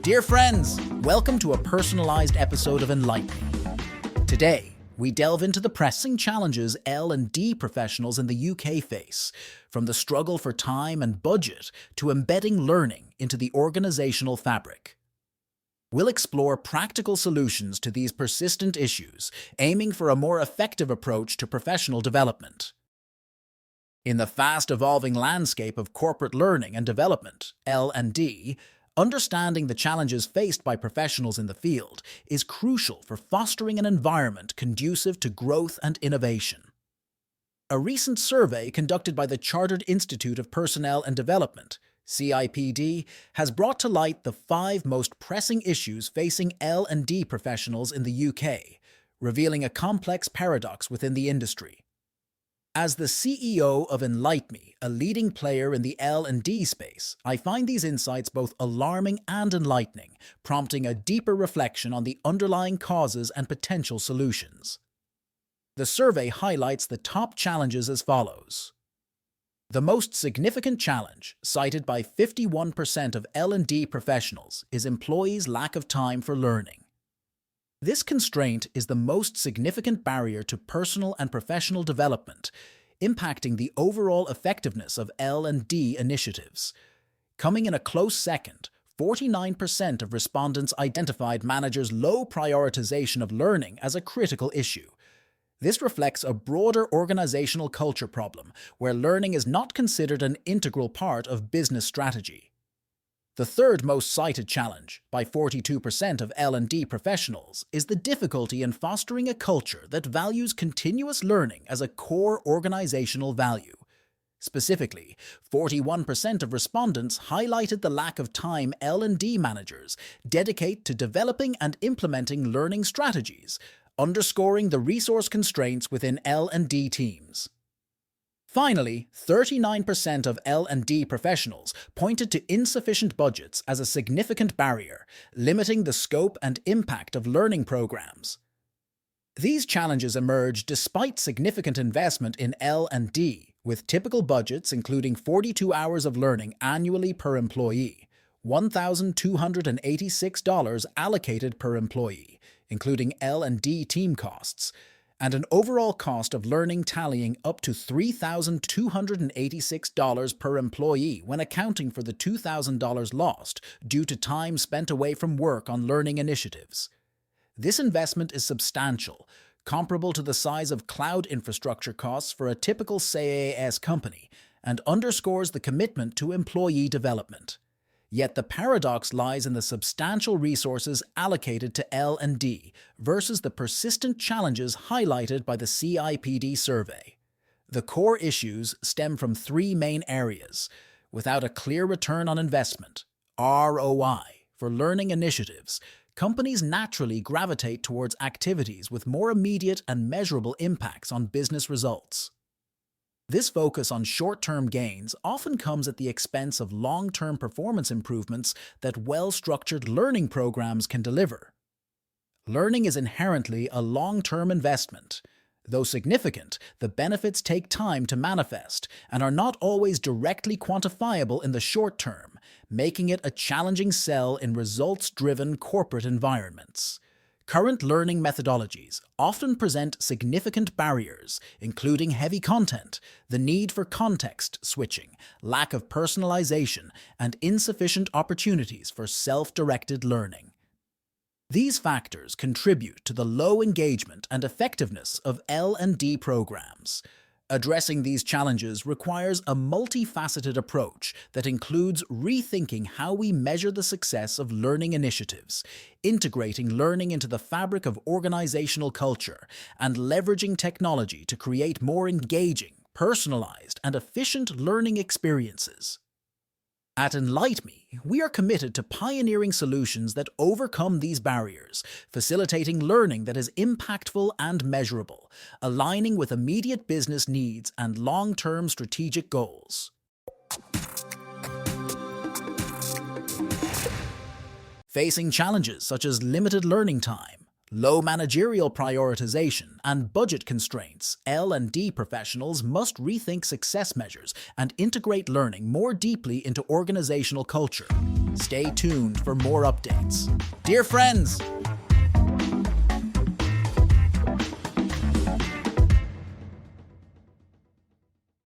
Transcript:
Dear friends, welcome to a personalized episode of Unveiling. Today, we delve into the pressing challenges L&D professionals in the UK face, from the struggle for time and budget to embedding learning into the organizational fabric. We'll explore practical solutions to these persistent issues, aiming for a more effective approach to professional development. In the fast-evolving landscape of corporate learning and development, L&D, understanding the challenges faced by professionals in the field is crucial for fostering an environment conducive to growth and innovation. A recent survey conducted by the Chartered Institute of Personnel and Development, CIPD, has brought to light the 5 most pressing issues facing L&D professionals in the UK, revealing a complex paradox within the industry. As the CEO of Unveiling, a leading player in the L&D space, I find these insights both alarming and enlightening, prompting a deeper reflection on the underlying causes and potential solutions. The survey highlights the top challenges as follows. The most significant challenge, cited by 51% of L&D professionals, is employees' lack of time for learning. This constraint is the most significant barrier to personal and professional development, impacting the overall effectiveness of L&D initiatives. Coming in a close second, 49% of respondents identified managers' low prioritization of learning as a critical issue. This reflects a broader organizational culture problem, where learning is not considered an integral part of business strategy. The third most cited challenge, by 42% of L&D professionals, is the difficulty in fostering a culture that values continuous learning as a core organizational value. Specifically, 41% of respondents highlighted the lack of time L&D managers dedicate to developing and implementing learning strategies, underscoring the resource constraints within L&D teams. Finally, 39% of L&D professionals pointed to insufficient budgets as a significant barrier, limiting the scope and impact of learning programs. These challenges emerge despite significant investment in L&D, with typical budgets including 42 hours of learning annually per employee, $1,286 allocated per employee, including L&D team costs, and an overall cost of learning tallying up to $3,286 per employee when accounting for the $2,000 lost due to time spent away from work on learning initiatives. This investment is substantial, comparable to the size of cloud infrastructure costs for a typical SaaS company, and underscores the commitment to employee development. Yet the paradox lies in the substantial resources allocated to L&D versus the persistent challenges highlighted by the CIPD survey. The core issues stem from 3 main areas. Without a clear return on investment, ROI, for learning initiatives, companies naturally gravitate towards activities with more immediate and measurable impacts on business results. This focus on short-term gains often comes at the expense of long-term performance improvements that well-structured learning programs can deliver. Learning is inherently a long-term investment. Though significant, the benefits take time to manifest and are not always directly quantifiable in the short term, making it a challenging sell in results-driven corporate environments. Current learning methodologies often present significant barriers, including heavy content, the need for context switching, lack of personalization, and insufficient opportunities for self-directed learning. These factors contribute to the low engagement and effectiveness of L&D programs. Addressing these challenges requires a multifaceted approach that includes rethinking how we measure the success of learning initiatives, integrating learning into the fabric of organizational culture, and leveraging technology to create more engaging, personalized, and efficient learning experiences. At Unveiling, we are committed to pioneering solutions that overcome these barriers, facilitating learning that is impactful and measurable, aligning with immediate business needs and long-term strategic goals. Facing challenges such as limited learning time, low managerial prioritization, and budget constraints, L&D professionals must rethink success measures and integrate learning more deeply into organizational culture. Stay tuned for more updates. Dear friends,